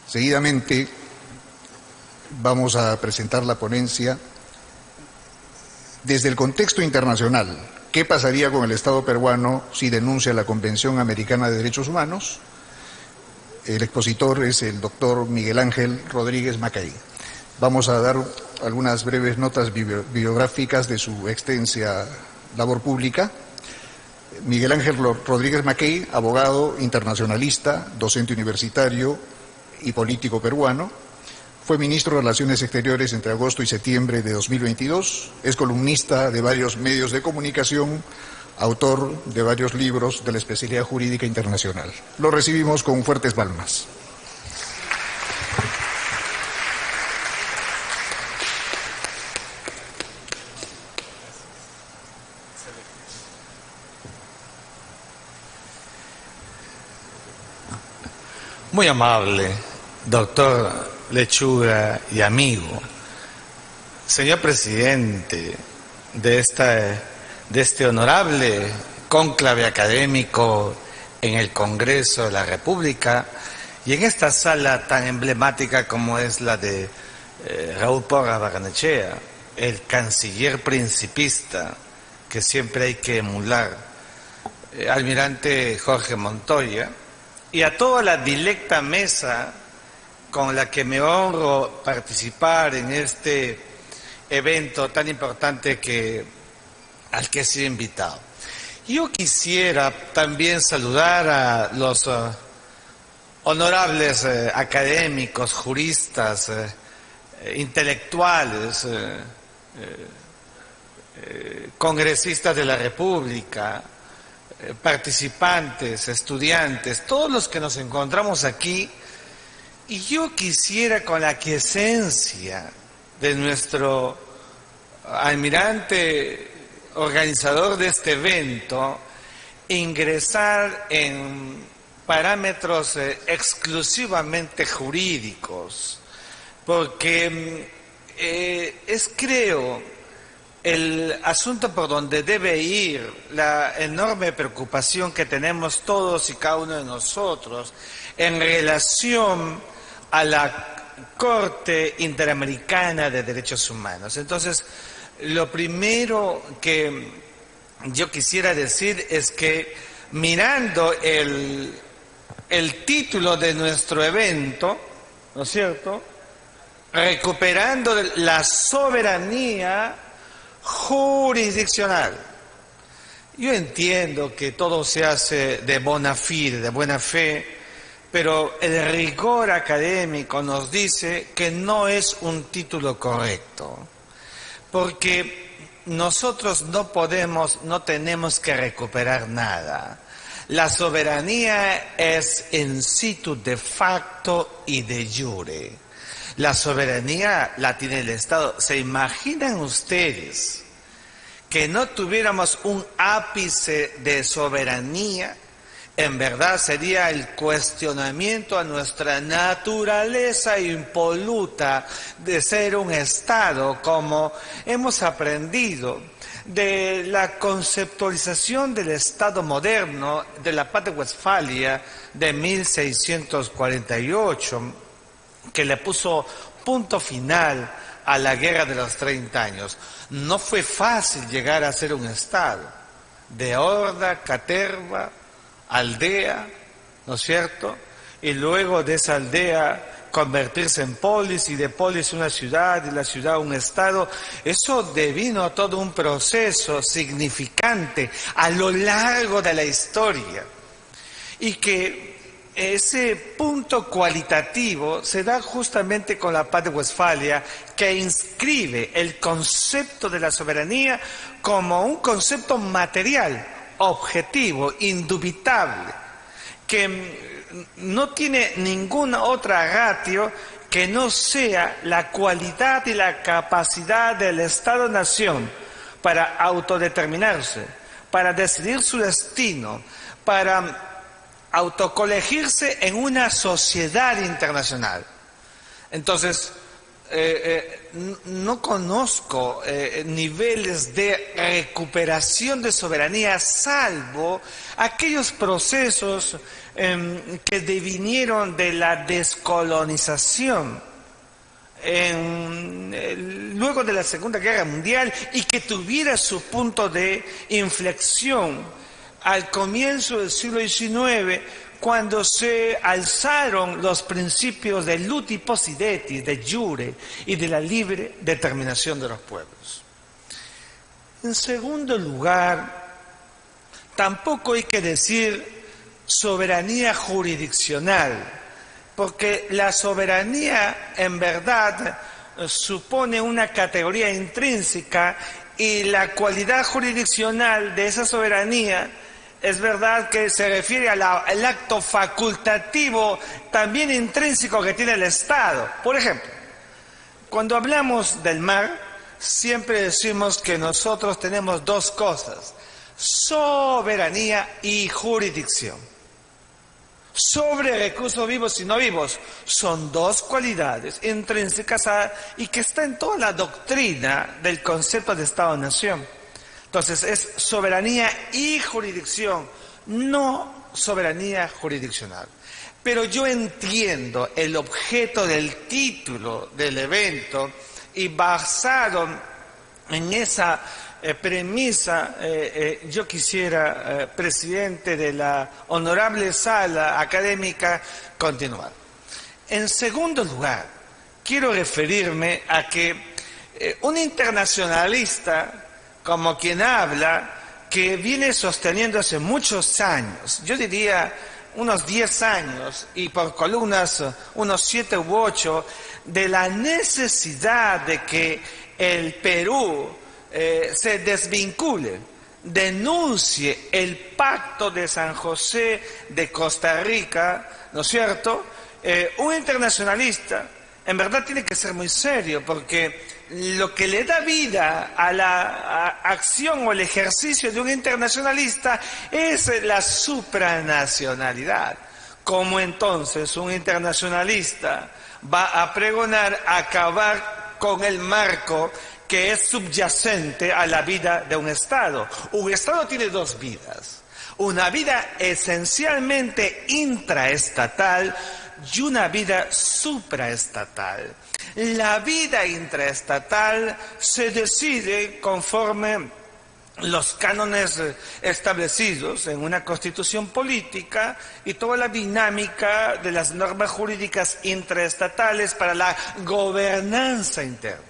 Seguidamente vamos a presentar la ponencia desde el contexto internacional. ¿Qué pasaría con el Estado peruano si denuncia la Convención Americana de Derechos Humanos? El expositor es el doctor Miguel Ángel Rodríguez Mackay. Vamos a dar algunas breves notas biográficas de su extensa labor pública. Miguel Ángel Rodríguez Mackay, abogado internacionalista, docente universitario y político peruano. Fue ministro de Relaciones Exteriores entre agosto y septiembre de 2022. Es columnista de varios medios de comunicación, autor de varios libros de la especialidad jurídica internacional. Lo recibimos con fuertes palmas. Muy amable, doctor Lechuga y amigo, señor presidente de este honorable cónclave académico en el Congreso de la República y en esta sala tan emblemática como es la de Raúl Porras Barrenechea, el canciller principista que siempre hay que emular, almirante Jorge Montoya, y a toda la dilecta mesa con la que me honro participar en este evento tan importante al que he sido invitado. Yo quisiera también saludar a los honorables académicos, juristas, intelectuales, congresistas de la República, participantes, estudiantes, todos los que nos encontramos aquí. Y yo quisiera, con la aquiescencia de nuestro almirante organizador de este evento, ingresar en parámetros exclusivamente jurídicos, porque creo, el asunto por donde debe ir la enorme preocupación que tenemos todos y cada uno de nosotros en relación a la Corte Interamericana de Derechos Humanos. Entonces, lo primero que yo quisiera decir es que, mirando el título de nuestro evento, ¿no es cierto?, recuperando la soberanía jurisdiccional. Yo entiendo que todo se hace de buena fe, pero el rigor académico nos dice que no es un título correcto, porque nosotros no tenemos que recuperar nada. La soberanía es in situ, de facto y de jure. La soberanía la tiene el Estado. ¿Se imaginan ustedes que no tuviéramos un ápice de soberanía? En verdad sería el cuestionamiento a nuestra naturaleza impoluta de ser un Estado, como hemos aprendido de la conceptualización del Estado moderno de la Paz de Westfalia de 1648, que le puso punto final a la Guerra de los 30 años. No fue fácil llegar a ser un Estado, de horda, caterva, aldea, ¿no es cierto? Y luego de esa aldea convertirse en polis, y de polis una ciudad, y la ciudad un Estado. Eso devino todo un proceso significante a lo largo de la historia, y que ese punto cualitativo se da justamente con la Paz de Westfalia, que inscribe el concepto de la soberanía como un concepto material, objetivo, indubitable, que no tiene ninguna otra ratio que no sea la cualidad y la capacidad del Estado-nación para autodeterminarse, para decidir su destino, para autocolegirse en una sociedad internacional. Entonces, no conozco niveles de recuperación de soberanía, salvo aquellos procesos que devinieron de la descolonización luego de la Segunda Guerra Mundial y que tuviera su punto de inflexión al comienzo del siglo XIX, cuando se alzaron los principios de Luti Possidetis, de jure y de la libre determinación de los pueblos. En segundo lugar, tampoco hay que decir soberanía jurisdiccional, porque la soberanía en verdad supone una categoría intrínseca y la cualidad jurisdiccional de esa soberanía es verdad que se refiere al acto facultativo también intrínseco que tiene el Estado. Por ejemplo, cuando hablamos del mar, siempre decimos que nosotros tenemos dos cosas: soberanía y jurisdicción. Sobre recursos vivos y no vivos son dos cualidades intrínsecas y que está en toda la doctrina del concepto de Estado-Nación. Entonces es soberanía y jurisdicción, no soberanía jurisdiccional. Pero yo entiendo el objeto del título del evento y basado en esa premisa, yo quisiera, presidente de la honorable sala académica, continuar. En segundo lugar, quiero referirme a que un internacionalista, como quien habla, que viene sosteniendo hace muchos años, yo diría unos 10 años, y por columnas unos 7 u 8, de la necesidad de que el Perú se desvincule, denuncie el Pacto de San José de Costa Rica, ¿no es cierto? Un internacionalista en verdad tiene que ser muy serio, porque lo que le da vida a la acción o el ejercicio de un internacionalista es la supranacionalidad. ¿Cómo entonces un internacionalista va a pregonar acabar con el marco que es subyacente a la vida de un Estado? Un Estado tiene dos vidas: una vida esencialmente intraestatal y una vida supraestatal. La vida intraestatal se decide conforme los cánones establecidos en una constitución política y toda la dinámica de las normas jurídicas intraestatales para la gobernanza interna.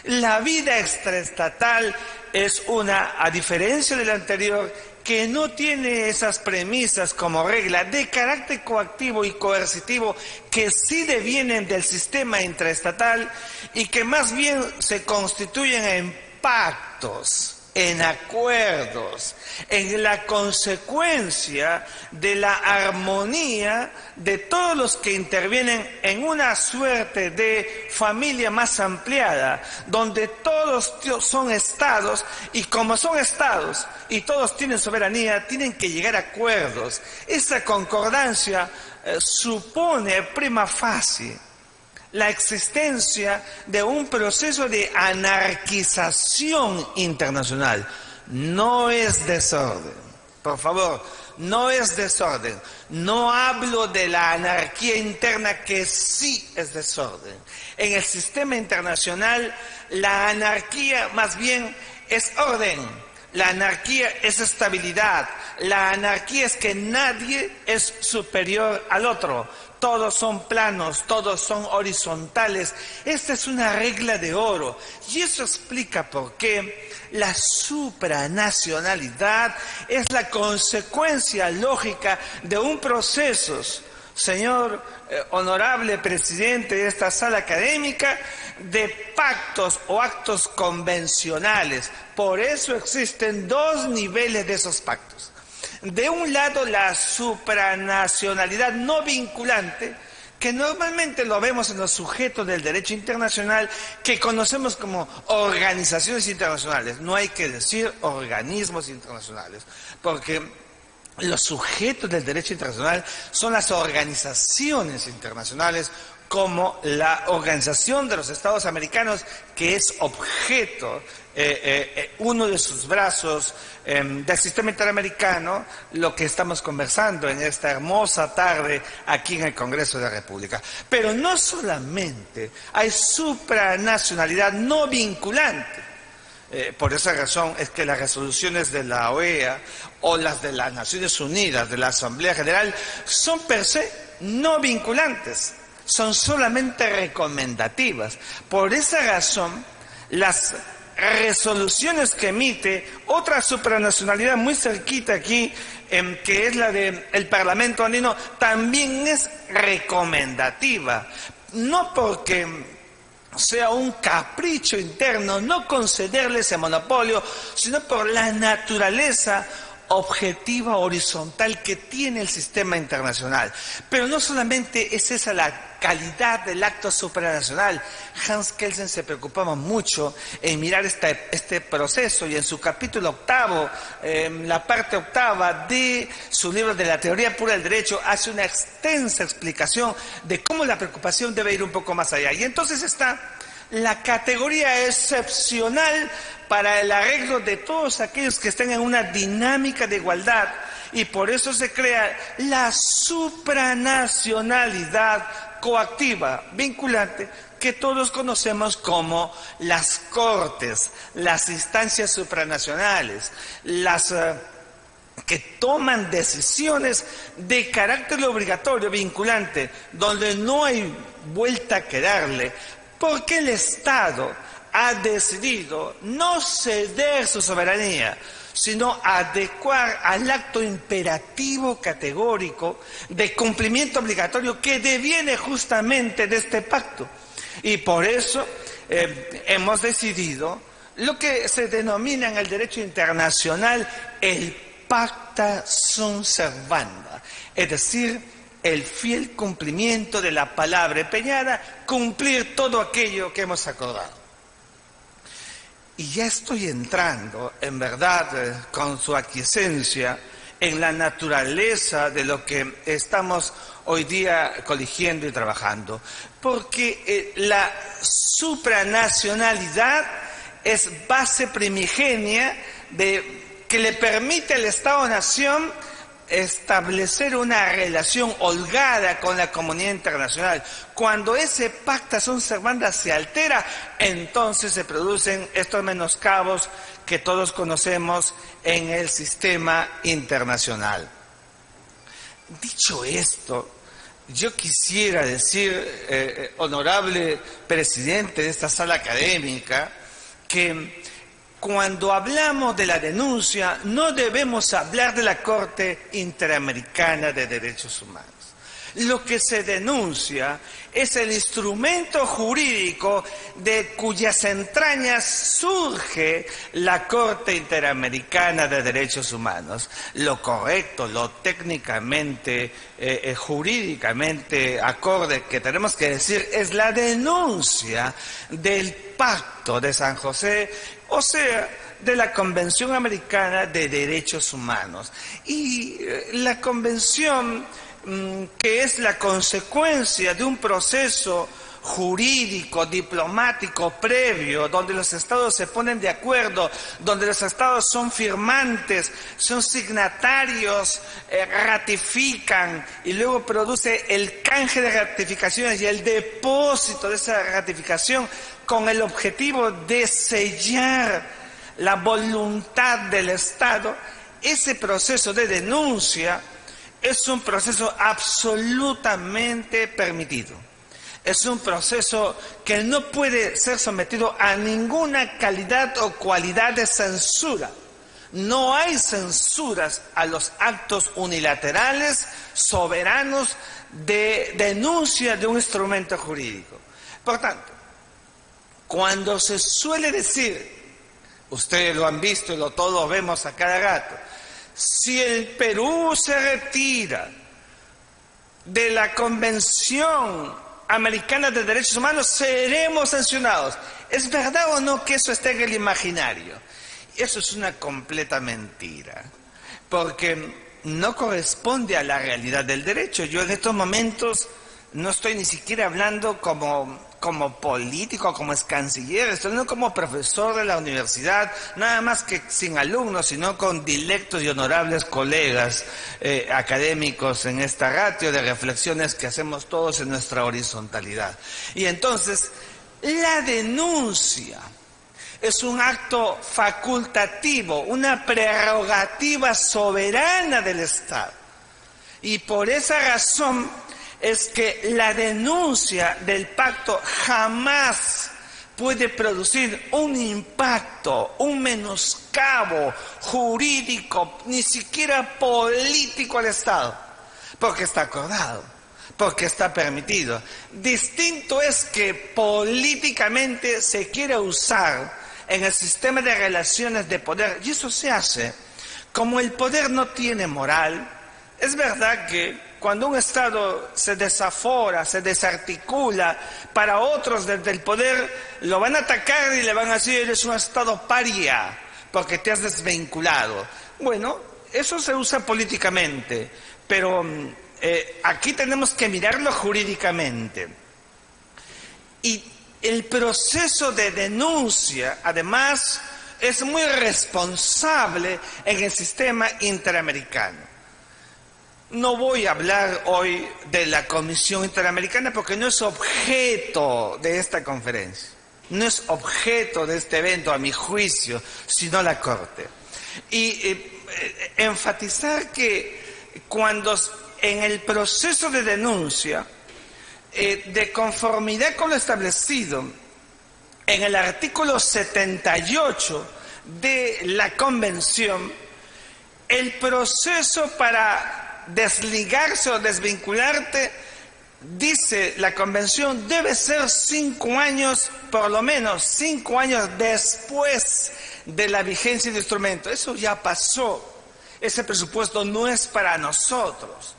La vida extraestatal es una, a diferencia de la anterior, que no tiene esas premisas como regla de carácter coactivo y coercitivo que sí devienen del sistema intraestatal y que más bien se constituyen en pactos, en acuerdos, en la consecuencia de la armonía de todos los que intervienen en una suerte de familia más ampliada, donde todos son estados, y como son estados y todos tienen soberanía, tienen que llegar a acuerdos. Esa concordancia supone prima facie la existencia de un proceso de anarquización internacional. No es desorden, por favor, no es desorden. No hablo de la anarquía interna, que sí es desorden. En el sistema internacional, la anarquía más bien es orden. La anarquía es estabilidad. La anarquía es que nadie es superior al otro. Todos son planos, todos son horizontales. Esta es una regla de oro. Y eso explica por qué la supranacionalidad es la consecuencia lógica de un proceso, señor honorable presidente de esta sala académica, de pactos o actos convencionales. Por eso existen dos niveles de esos pactos. De un lado, la supranacionalidad no vinculante, que normalmente lo vemos en los sujetos del derecho internacional, que conocemos como organizaciones internacionales. No hay que decir organismos internacionales, porque los sujetos del derecho internacional son las organizaciones internacionales como la Organización de los Estados Americanos, que es objeto, uno de sus brazos del sistema interamericano, lo que estamos conversando en esta hermosa tarde aquí en el Congreso de la República. Pero no solamente hay supranacionalidad no vinculante. Por esa razón es que las resoluciones de la OEA o las de las Naciones Unidas, de la Asamblea General, son per se no vinculantes, son solamente recomendativas. Por esa razón, las resoluciones que emite otra supranacionalidad muy cerquita aquí, que es la del Parlamento andino, también es recomendativa. No porque sea un capricho interno no concederle ese monopolio, sino por la naturaleza objetiva horizontal que tiene el sistema internacional. Pero no solamente es esa la calidad del acto supranacional. Hans Kelsen se preocupaba mucho en mirar este proceso, y en su capítulo 8, la parte 8 de su libro de la teoría pura del derecho, hace una extensa explicación de cómo la preocupación debe ir un poco más allá. Y entonces está la categoría excepcional para el arreglo de todos aquellos que estén en una dinámica de igualdad, y por eso se crea la supranacionalidad coactiva, vinculante, que todos conocemos como las cortes, las instancias supranacionales, las que toman decisiones de carácter obligatorio, vinculante, donde no hay vuelta que darle, porque el Estado ha decidido no ceder su soberanía, sino adecuar al acto imperativo categórico de cumplimiento obligatorio que deviene justamente de este pacto. Y por eso hemos decidido lo que se denomina en el derecho internacional el pacta sunt servanda, es decir, el fiel cumplimiento de la palabra empeñada, cumplir todo aquello que hemos acordado. Y ya estoy entrando, en verdad, con su aquiescencia, en la naturaleza de lo que estamos hoy día coligiendo y trabajando. Porque la supranacionalidad es base primigenia que le permite al Estado-nación establecer una relación holgada con la comunidad internacional. Cuando ese pacta sunt servanda se altera, entonces se producen estos menoscabos que todos conocemos en el sistema internacional. Dicho esto, yo quisiera decir, honorable presidente de esta sala académica, que cuando hablamos de la denuncia, no debemos hablar de la Corte Interamericana de Derechos Humanos. Lo que se denuncia es el instrumento jurídico de cuyas entrañas surge la Corte Interamericana de Derechos Humanos. Lo correcto, lo técnicamente, jurídicamente acorde que tenemos que decir es la denuncia del Pacto de San José, o sea, de la Convención Americana de Derechos Humanos. Y la Convención, que es la consecuencia de un proceso jurídico, diplomático previo, donde los estados se ponen de acuerdo, donde los estados son firmantes, son signatarios, ratifican, y luego produce el canje de ratificaciones y el depósito de esa ratificación con el objetivo de sellar la voluntad del Estado. Ese proceso de denuncia es un proceso absolutamente permitido. Es un proceso que no puede ser sometido a ninguna calidad o cualidad de censura. No hay censuras a los actos unilaterales, soberanos, de denuncia de un instrumento jurídico. Por tanto, cuando se suele decir, ustedes lo han visto y todos vemos a cada rato, si el Perú se retira de la Convención Americana de Derechos Humanos, seremos sancionados. ¿Es verdad o no que eso está en el imaginario? Eso es una completa mentira, porque no corresponde a la realidad del derecho. Yo en estos momentos No estoy ni siquiera hablando como político, como ex canciller, estoy hablando como profesor de la universidad, nada más que sin alumnos, sino con dilectos y honorables colegas académicos en esta ratio de reflexiones que hacemos todos en nuestra horizontalidad. Y entonces, la denuncia es un acto facultativo, una prerrogativa soberana del Estado. Y por esa razón es que la denuncia del pacto jamás puede producir un impacto, un menoscabo jurídico, ni siquiera político al Estado, porque está acordado, porque está permitido. Distinto es que políticamente se quiera usar en el sistema de relaciones de poder, y eso se hace como el poder no tiene moral. Es verdad que cuando un Estado se desafora, se desarticula, para otros desde el poder lo van a atacar y le van a decir: eres un Estado paria porque te has desvinculado. Bueno, eso se usa políticamente, pero aquí tenemos que mirarlo jurídicamente. Y el proceso de denuncia, además, es muy responsable en el sistema interamericano. No voy a hablar hoy de la Comisión Interamericana porque no es objeto de esta conferencia, no es objeto de este evento, a mi juicio, sino la Corte. Y enfatizar que cuando en el proceso de denuncia, de conformidad con lo establecido en el artículo 78 de la Convención, el proceso para desligarse o desvincularte, dice la Convención, debe ser 5 años, por lo menos 5 años después de la vigencia del instrumento. Eso ya pasó. Ese presupuesto no es para nosotros,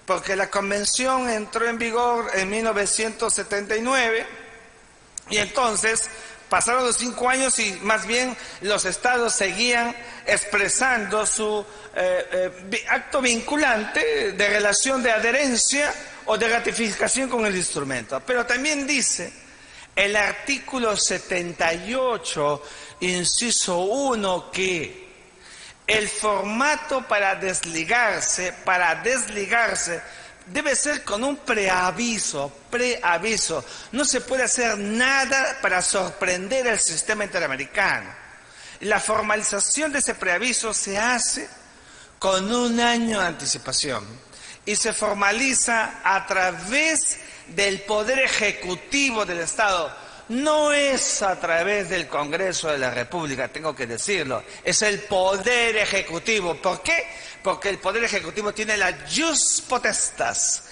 porque la Convención entró en vigor en 1979 y entonces pasaron los 5 años y más bien los estados seguían expresando su acto vinculante de relación de adherencia o de ratificación con el instrumento. Pero también dice el artículo 78, inciso 1, que el formato para desligarse debe ser con un preaviso. No se puede hacer nada para sorprender al sistema interamericano. La formalización de ese preaviso se hace con 1 año de anticipación y se formaliza a través del Poder Ejecutivo del Estado. No es a través del Congreso de la República, tengo que decirlo, es el Poder Ejecutivo. ¿Por qué? Porque el Poder Ejecutivo tiene la jus potestas,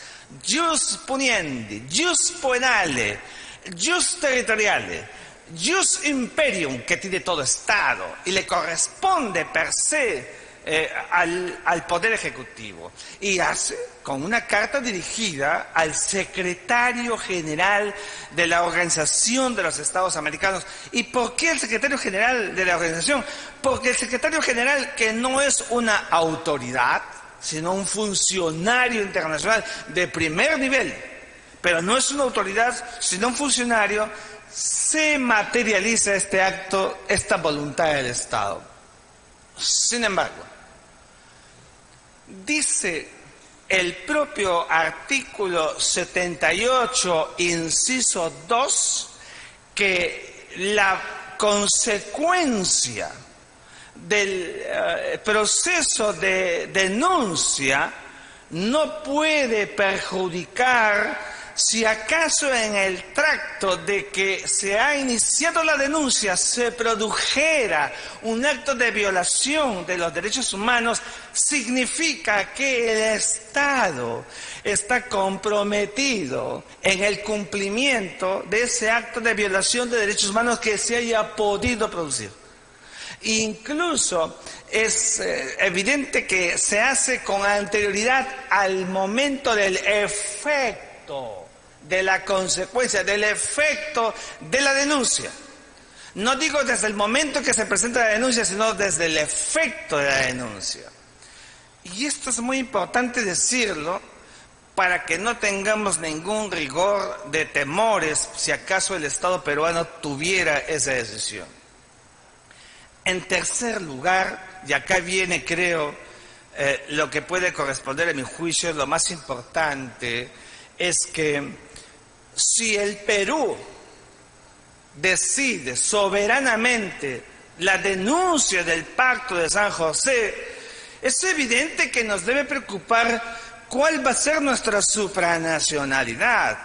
jus puniendi, jus poenale, jus territoriale, jus imperium, que tiene todo Estado y le corresponde per se al Poder Ejecutivo, y hace con una carta dirigida al secretario general de la Organización de los Estados Americanos. ¿Y por qué el secretario general de la organización? Porque el secretario general, que no es una autoridad, sino un funcionario internacional de primer nivel, pero no es una autoridad, sino un funcionario, se materializa este acto, esta voluntad del Estado. Sin embargo, dice el propio artículo 78, inciso 2, que la consecuencia del proceso de denuncia no puede perjudicar si acaso en el tracto de que se ha iniciado la denuncia se produjera un acto de violación de los derechos humanos, significa que el Estado está comprometido en el cumplimiento de ese acto de violación de derechos humanos que se haya podido producir. Incluso es evidente que se hace con anterioridad al momento del efecto de la consecuencia, del efecto de la denuncia. No digo desde el momento que se presenta la denuncia, sino desde el efecto de la denuncia. Y esto es muy importante decirlo, para que no tengamos ningún rigor de temores si acaso el Estado peruano tuviera esa decisión. En tercer lugar, y acá viene, creo, lo que puede corresponder a mi juicio, lo más importante, es que si el Perú decide soberanamente la denuncia del Pacto de San José, es evidente que nos debe preocupar cuál va a ser nuestra supranacionalidad.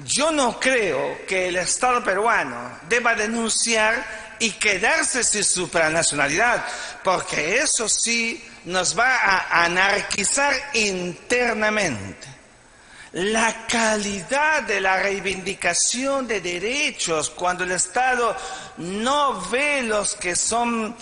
Yo no creo que el Estado peruano deba denunciar y quedarse sin supranacionalidad, porque eso sí nos va a anarquizar internamente. La calidad de la reivindicación de derechos cuando el Estado no ve los que son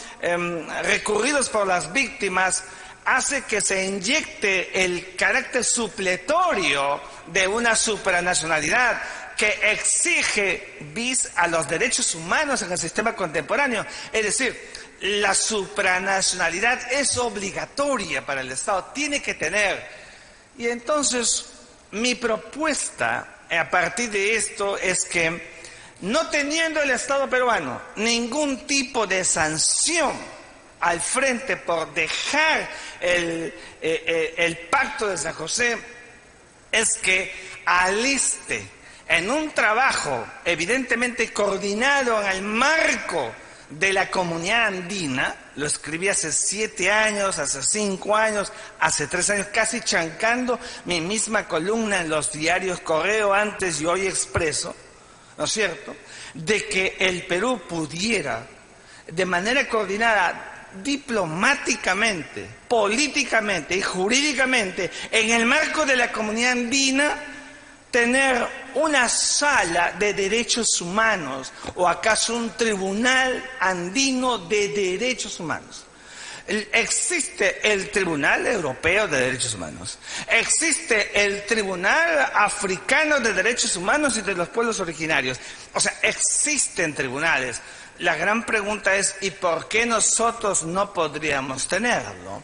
recurridos por las víctimas hace que se inyecte el carácter supletorio de una supranacionalidad que exige vis a los derechos humanos en el sistema contemporáneo. Es decir, la supranacionalidad es obligatoria para el Estado, tiene que tener. Y entonces mi propuesta a partir de esto es que, no teniendo el Estado peruano ningún tipo de sanción al frente por dejar el Pacto de San José, es que aliste en un trabajo evidentemente coordinado en el marco de la comunidad andina, lo escribí hace 7 años, hace 5 años, hace 3 años, casi chancando mi misma columna en los diarios Correo antes y Hoy Expreso, ¿no es cierto?, de que el Perú pudiera, de manera coordinada, diplomáticamente, políticamente y jurídicamente, en el marco de la comunidad andina, tener una sala de derechos humanos, o acaso un tribunal andino de derechos humanos. Existe el Tribunal Europeo de Derechos Humanos, existe el Tribunal Africano de Derechos Humanos y de los Pueblos Originarios. O sea, existen tribunales. La gran pregunta es, ¿y por qué nosotros no podríamos tenerlo?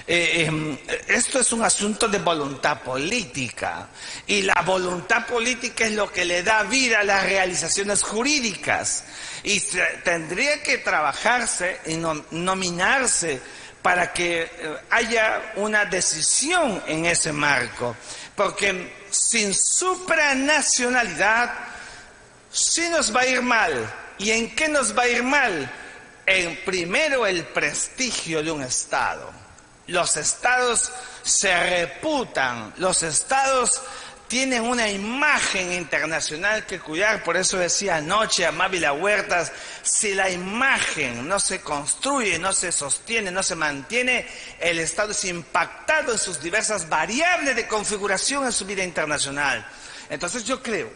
Esto es un asunto de voluntad política, y la voluntad política es lo que le da vida a las realizaciones jurídicas, y tendría que trabajarse y nominarse para que haya una decisión en ese marco, porque sin supranacionalidad sí nos va a ir mal. ¿Y en qué nos va a ir mal? En primero, el prestigio de un Estado. Los estados se reputan, los estados tienen una imagen internacional que cuidar. Por eso decía anoche a Mávila Huertas, si la imagen no se construye, no se sostiene, no se mantiene, el Estado es impactado en sus diversas variables de configuración en su vida internacional. Entonces yo creo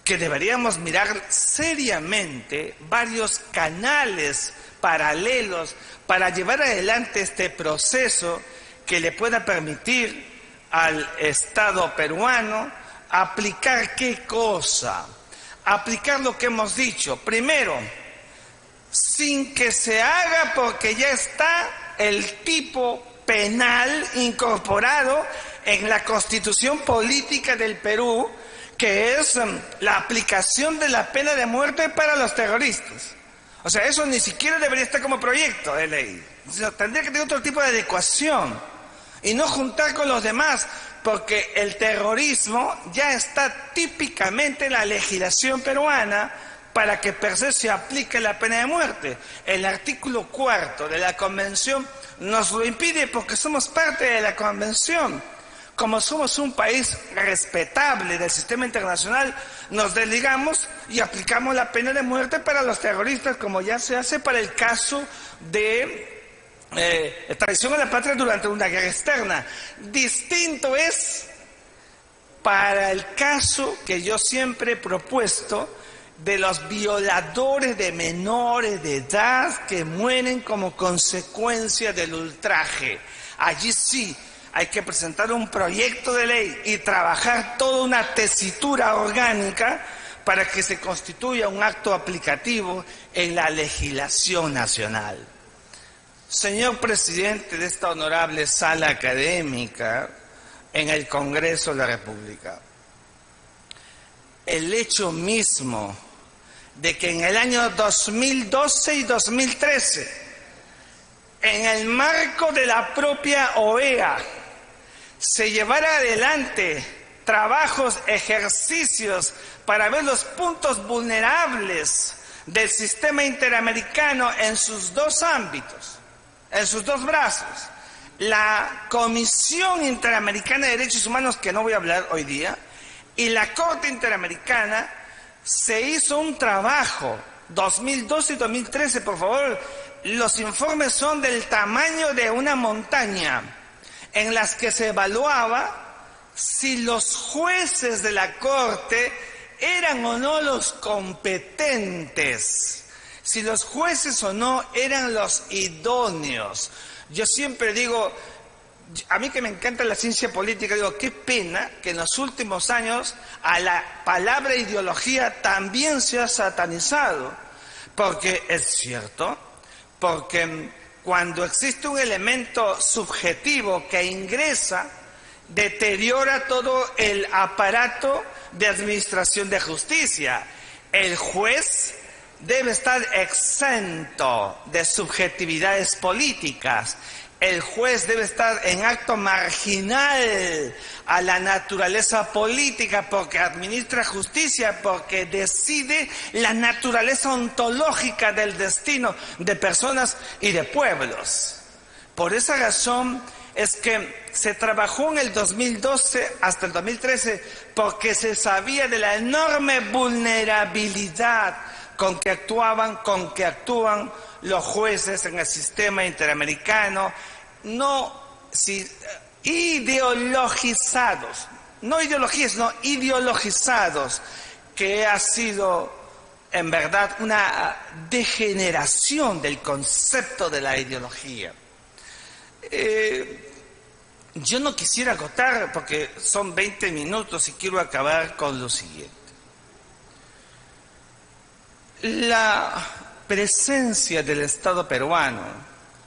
que deberíamos mirar seriamente varios canales paralelos para llevar adelante este proceso que le pueda permitir al Estado peruano aplicar ¿qué cosa? Aplicar lo que hemos dicho. Primero, sin que se haga porque ya está el tipo penal incorporado en la Constitución Política del Perú, que es la aplicación de la pena de muerte para los terroristas. O sea, eso ni siquiera debería estar como proyecto de ley. O sea, tendría que tener otro tipo de adecuación y no juntar con los demás, porque el terrorismo ya está típicamente en la legislación peruana para que per se se aplique la pena de muerte. El artículo 4 de la Convención nos lo impide porque somos parte de la Convención. Como somos un país respetable del sistema internacional, nos desligamos y aplicamos la pena de muerte para los terroristas, como ya se hace para el caso de traición a la patria durante una guerra externa. Distinto es para el caso que yo siempre he propuesto de los violadores de menores de edad que mueren como consecuencia del ultraje. Allí sí hay que presentar un proyecto de ley y trabajar toda una tesitura orgánica para que se constituya un acto aplicativo en la legislación nacional. Señor presidente de esta honorable sala académica, en el Congreso de la República. El hecho mismo de que en el año 2012 y 2013, en el marco de la propia OEA, se llevara adelante trabajos, ejercicios para ver los puntos vulnerables del sistema interamericano en sus dos ámbitos, en sus dos brazos. La Comisión Interamericana de Derechos Humanos, que no voy a hablar hoy día, y la Corte Interamericana, se hizo un trabajo, 2012 y 2013, por favor, los informes son del tamaño de una montaña, en las que se evaluaba si los jueces de la Corte eran o no los competentes, si los jueces o no eran los idóneos. Yo siempre digo, a mí que me encanta la ciencia política, digo, qué pena que en los últimos años a la palabra ideología también se ha satanizado, porque es cierto, porque cuando existe un elemento subjetivo que ingresa, deteriora todo el aparato de administración de justicia. El juez debe estar exento de subjetividades políticas. El juez debe estar en acto marginal a la naturaleza política porque administra justicia, porque decide la naturaleza ontológica del destino de personas y de pueblos. Por esa razón es que se trabajó en el 2012 hasta el 2013 porque se sabía de la enorme vulnerabilidad con que actúan los jueces en el sistema interamericano, ideologizados, no ideologías, no ideologizados, que ha sido en verdad una degeneración del concepto de la ideología. Yo no quisiera agotar porque son 20 minutos y quiero acabar con lo siguiente. La presencia del Estado peruano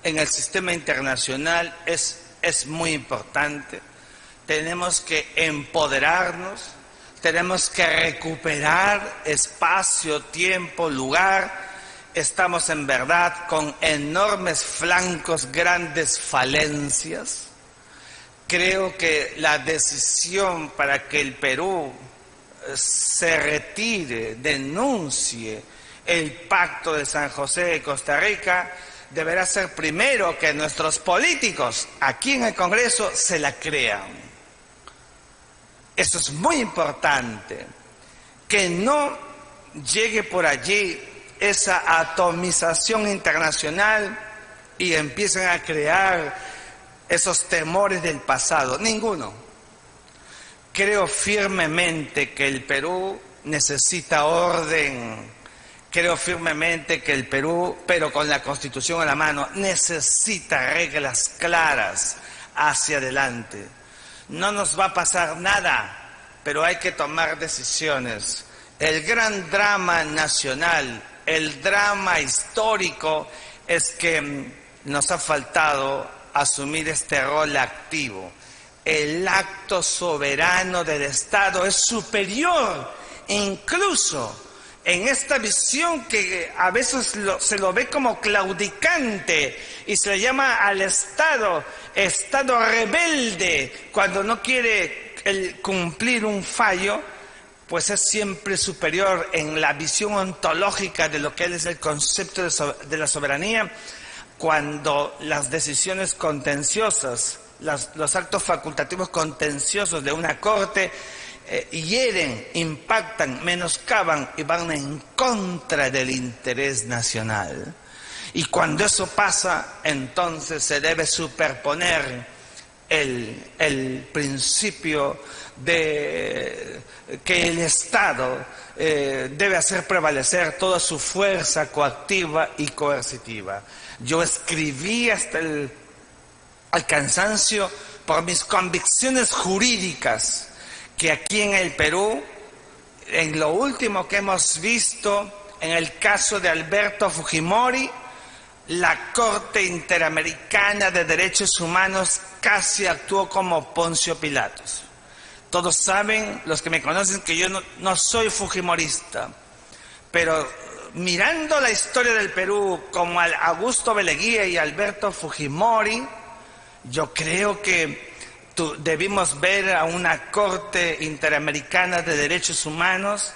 en el sistema internacional es muy importante. Tenemos que empoderarnos, tenemos que recuperar espacio, tiempo, lugar. Estamos en verdad con enormes flancos, grandes falencias. Creo que la decisión para que el Perú se retire, denuncie el Pacto de San José de Costa Rica, deberá ser primero que nuestros políticos aquí en el Congreso se la crean. Eso es muy importante, que no llegue por allí esa atomización internacional y empiecen a crear esos temores del pasado. Ninguno. Creo firmemente que el Perú necesita orden. Creo firmemente que el Perú, pero con la Constitución a la mano, necesita reglas claras hacia adelante. No nos va a pasar nada, pero hay que tomar decisiones. El gran drama nacional, el drama histórico, es que nos ha faltado asumir este rol activo. El acto soberano del Estado es superior, incluso en esta visión que a veces se lo ve como claudicante y se le llama al Estado rebelde cuando no quiere cumplir un fallo, pues es siempre superior en la visión ontológica de lo que es el concepto de la soberanía, cuando las decisiones contenciosas, los actos facultativos contenciosos de una corte hieren, impactan, menoscaban y van en contra del interés nacional. Y cuando eso pasa, entonces se debe superponer el principio de que el Estado debe hacer prevalecer toda su fuerza coactiva y coercitiva. Yo escribí hasta al cansancio por mis convicciones jurídicas que aquí en el Perú, en lo último que hemos visto, en el caso de Alberto Fujimori, la Corte Interamericana de Derechos Humanos casi actuó como Poncio Pilatos. Todos saben, los que me conocen, que yo no soy fujimorista, pero mirando la historia del Perú como Augusto Beleguía y Alberto Fujimori, yo creo que debimos ver a una Corte Interamericana de Derechos Humanos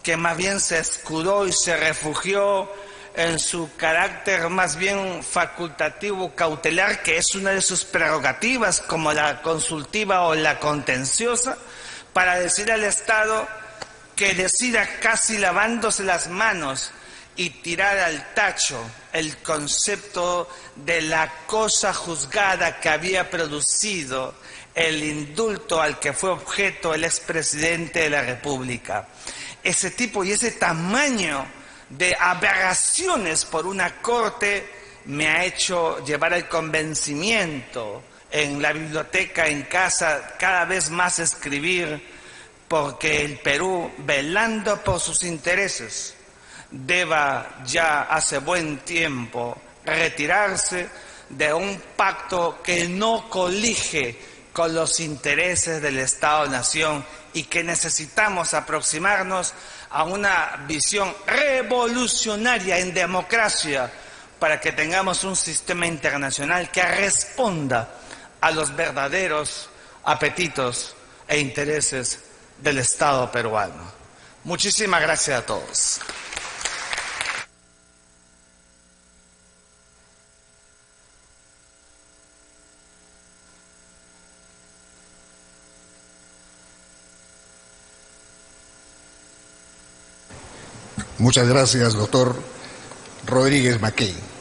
que más bien se escudó y se refugió en su carácter más bien facultativo cautelar, que es una de sus prerrogativas como la consultiva o la contenciosa, para decir al Estado que decida casi lavándose las manos y tirar al tacho el concepto de la cosa juzgada que había producido el indulto al que fue objeto el expresidente de la República. Ese tipo y ese tamaño de aberraciones por una corte me ha hecho llevar el convencimiento en la biblioteca, en casa, cada vez más escribir, porque el Perú, velando por sus intereses, deba ya hace buen tiempo retirarse de un pacto que no colige con los intereses del Estado-Nación y que necesitamos aproximarnos a una visión revolucionaria en democracia para que tengamos un sistema internacional que responda a los verdaderos apetitos e intereses del Estado peruano. Muchísimas gracias a todos. Muchas gracias, doctor Rodríguez Mackey.